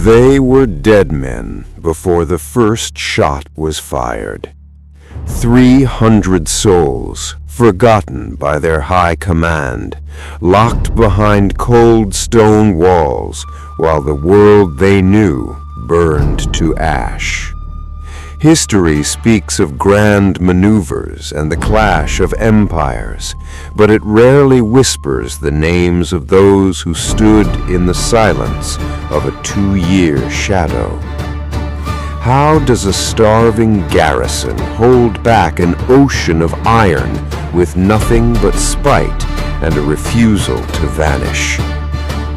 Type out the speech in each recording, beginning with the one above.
They were dead men before the first shot was fired. 300 souls, forgotten by their high command, locked behind cold stone walls while the world they knew burned to ash. History speaks of grand maneuvers and the clash of empires, but it rarely whispers the names of those who stood in the silence of a 2-year shadow. How does a starving garrison hold back an ocean of iron with nothing but spite and a refusal to vanish?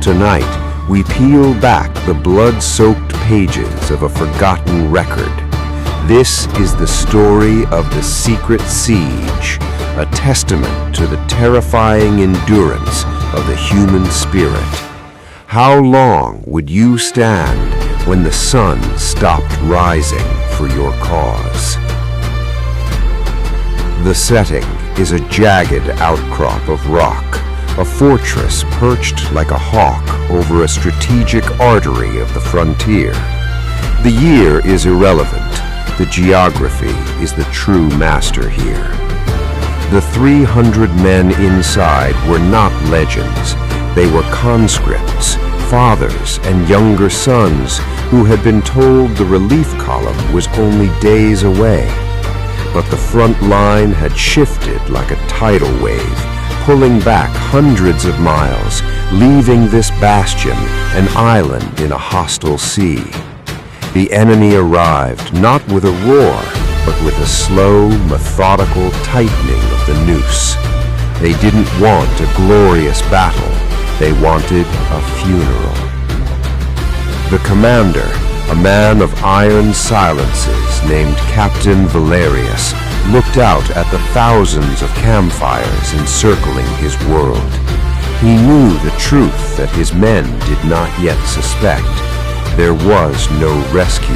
Tonight, we peel back the blood-soaked pages of a forgotten record. This is the story of the Secret Siege, a testament to the terrifying endurance of the human spirit. How long would you stand when the sun stopped rising for your cause? The setting is a jagged outcrop of rock, a fortress perched like a hawk over a strategic artery of the frontier. The year is irrelevant. The geography is the true master here. The 300 men inside were not legends. They were conscripts, fathers and younger sons who had been told the relief column was only days away. But the front line had shifted like a tidal wave, pulling back hundreds of miles, leaving this bastion an island in a hostile sea. The enemy arrived not with a roar, but with a slow, methodical tightening of the noose. They didn't want a glorious battle. They wanted a funeral. The commander, a man of iron silences named Captain Valerius, looked out at the thousands of campfires encircling his world. He knew the truth that his men did not yet suspect. There was no rescue.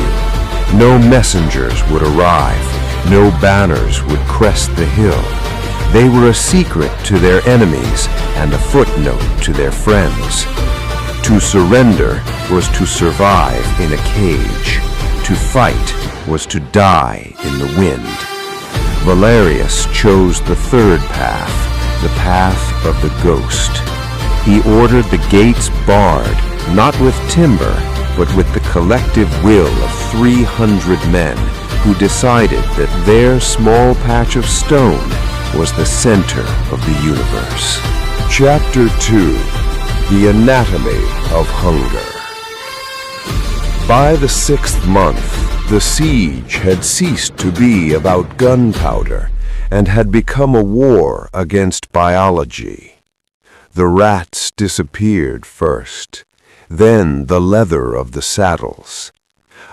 No messengers would arrive. No banners would crest the hill. They were a secret to their enemies and a footnote to their friends. To surrender was to survive in a cage. To fight was to die in the wind. Valerius chose the third path, the path of the ghost. He ordered the gates barred, not with timber, but with the collective will of 300 men who decided that their small patch of stone was the center of the universe. Chapter 2: The Anatomy of Hunger. By the 6th month, the siege had ceased to be about gunpowder and had become a war against biology. The rats disappeared first, then the leather of the saddles.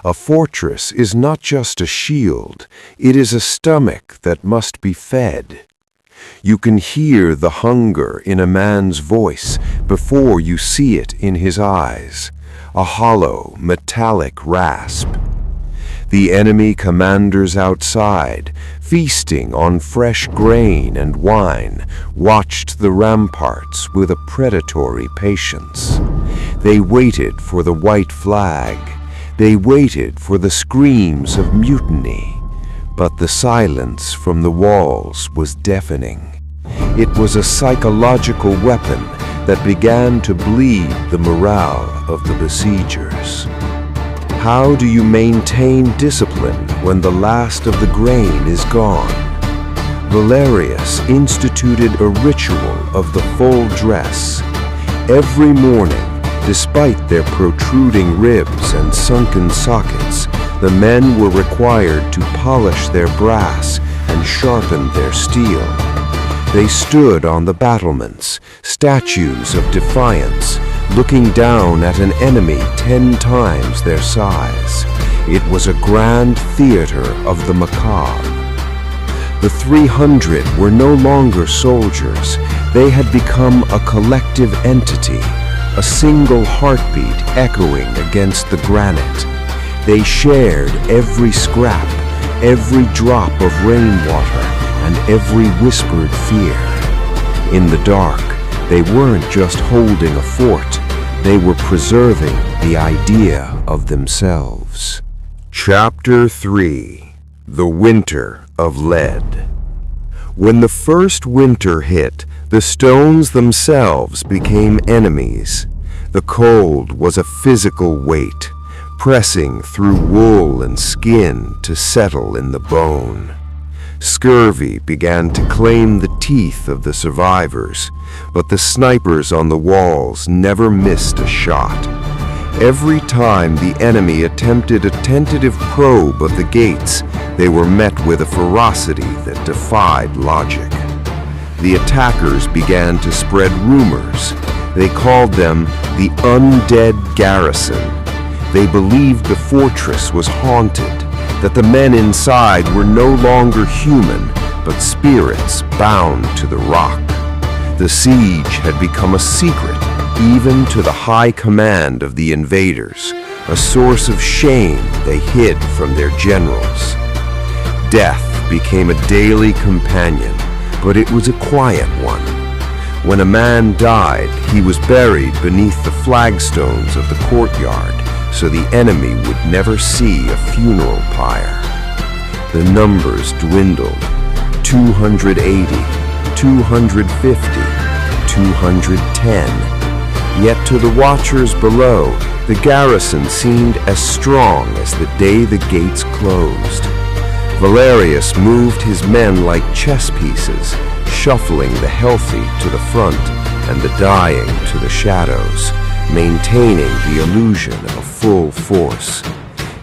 A fortress is not just a shield, it is a stomach that must be fed. You can hear the hunger in a man's voice before you see it in his eyes, a hollow, metallic rasp. The enemy commanders outside, feasting on fresh grain and wine, watched the ramparts with a predatory patience. They waited for the white flag. They waited for the screams of mutiny. But the silence from the walls was deafening. It was a psychological weapon that began to bleed the morale of the besiegers. How do you maintain discipline when the last of the grain is gone? Valerius instituted a ritual of the full dress. Every morning, despite their protruding ribs and sunken sockets, the men were required to polish their brass and sharpen their steel. They stood on the battlements, statues of defiance, looking down at an enemy 10 times their size. It was a grand theater of the macabre. The 300 were no longer soldiers. They had become a collective entity, a single heartbeat echoing against the granite. They shared every scrap, every drop of rainwater, and every whispered fear. In the dark, they weren't just holding a fort. They were preserving the idea of themselves. Chapter 3: The Winter of Lead. When the first winter hit, the stones themselves became enemies. The cold was a physical weight, pressing through wool and skin to settle in the bone. Scurvy began to claim the teeth of the survivors, but the snipers on the walls never missed a shot. Every time the enemy attempted a tentative probe of the gates, they were met with a ferocity that defied logic. The attackers began to spread rumors. They called them the Undead Garrison. They believed the fortress was haunted, that the men inside were no longer human, but spirits bound to the rock. The siege had become a secret, even to the high command of the invaders, a source of shame they hid from their generals. Death became a daily companion, but it was a quiet one. When a man died, he was buried beneath the flagstones of the courtyard, so the enemy would never see a funeral pyre. The numbers dwindled: 280, 250, 210. Yet to the watchers below, the garrison seemed as strong as the day the gates closed. Valerius moved his men like chess pieces, shuffling the healthy to the front and the dying to the shadows, maintaining the illusion of full force.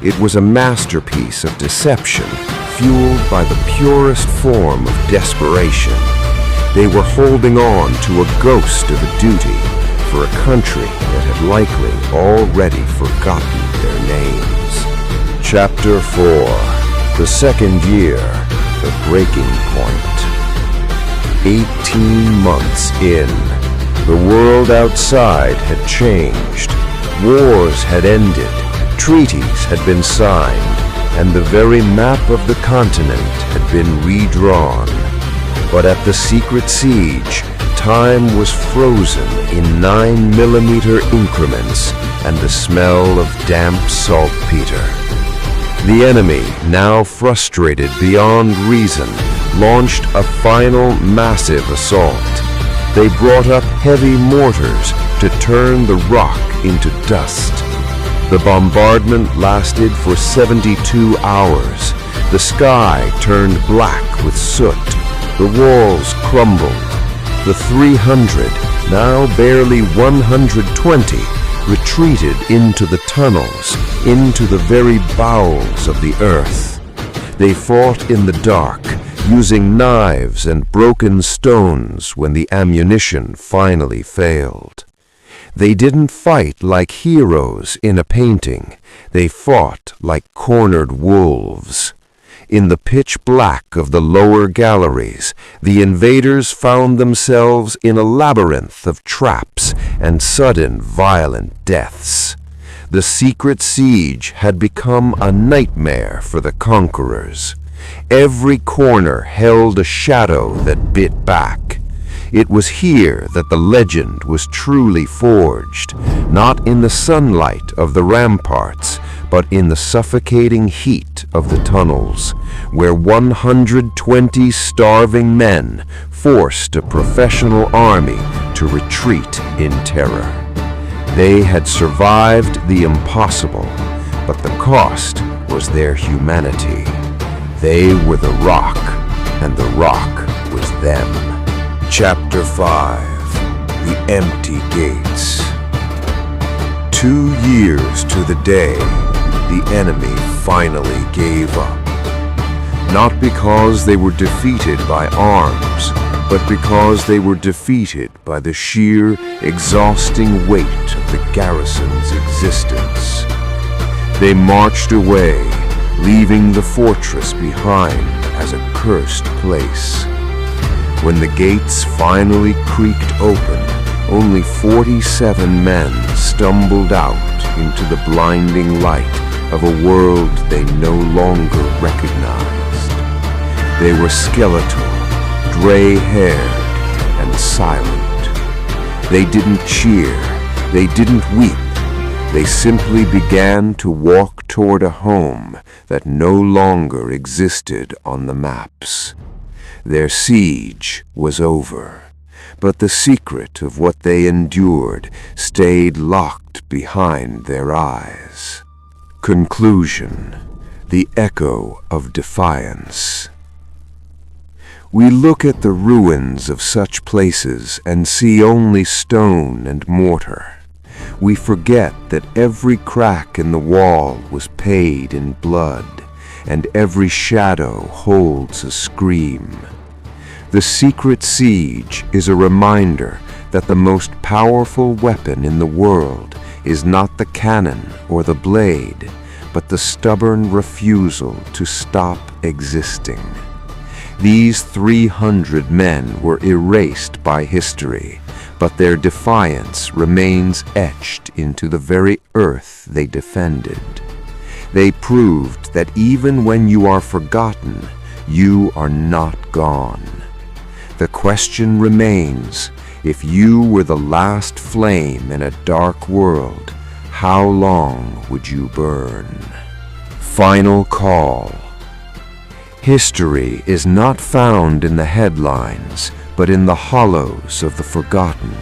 It was a masterpiece of deception, fueled by the purest form of desperation. They were holding on to a ghost of a duty for a country that had likely already forgotten their names. Chapter 4: The Second Year, The Breaking Point. 18 months in, the world outside had changed. Wars had ended, treaties had been signed, and the very map of the continent had been redrawn. But at the secret siege, time was frozen in 9mm increments and the smell of damp saltpeter. The enemy, now frustrated beyond reason, launched a final massive assault. They brought up heavy mortars to turn the rock into dust. The bombardment lasted for 72 hours. The sky turned black with soot. The walls crumbled. The 300, now barely 120, retreated into the tunnels, into the very bowels of the earth. They fought in the dark, using knives and broken stones when the ammunition finally failed. They didn't fight like heroes in a painting. They fought like cornered wolves. In the pitch black of the lower galleries, the invaders found themselves in a labyrinth of traps and sudden violent deaths. The secret siege had become a nightmare for the conquerors. Every corner held a shadow that bit back. It was here that the legend was truly forged, not in the sunlight of the ramparts, but in the suffocating heat of the tunnels, where 120 starving men forced a professional army to retreat in terror. They had survived the impossible, but the cost was their humanity. They were the rock, and the rock was them. Chapter 5: The Empty Gates. 2 years to the day, the enemy finally gave up. Not because they were defeated by arms, but because they were defeated by the sheer, exhausting weight of the garrison's existence. They marched away, leaving the fortress behind as a cursed place. When the gates finally creaked open, only 47 men stumbled out into the blinding light of a world they no longer recognized. They were skeletal, gray-haired, and silent. They didn't cheer, They didn't weep. They simply began to walk toward a home that no longer existed on the maps. Their siege was over, but the secret of what they endured stayed locked behind their eyes. Conclusion: the echo of defiance. We look at the ruins of such places and see only stone and mortar. We forget that every crack in the wall was paid in blood, and every shadow holds a scream. The secret siege is a reminder that the most powerful weapon in the world is not the cannon or the blade, but the stubborn refusal to stop existing. These 300 men were erased by history, but their defiance remains etched into the very earth they defended. They proved that even when you are forgotten, you are not gone. The question remains, if you were the last flame in a dark world, how long would you burn? Final call. History is not found in the headlines, but in the hollows of the forgotten.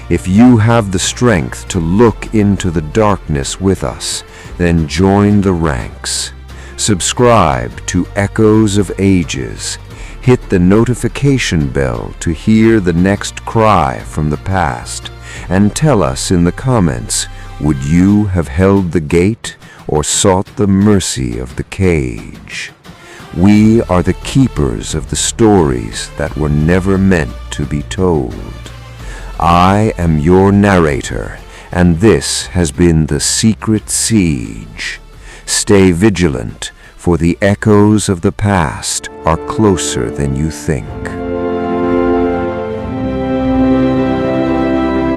If you have the strength to look into the darkness with us, then join the ranks. Subscribe to Echoes of Ages. Hit the notification bell to hear the next cry from the past, and tell us in the comments, would you have held the gate or sought the mercy of the cage? We are the keepers of the stories that were never meant to be told. I am your narrator, and this has been The Secret Siege. Stay vigilant, for the echoes of the past are closer than you think.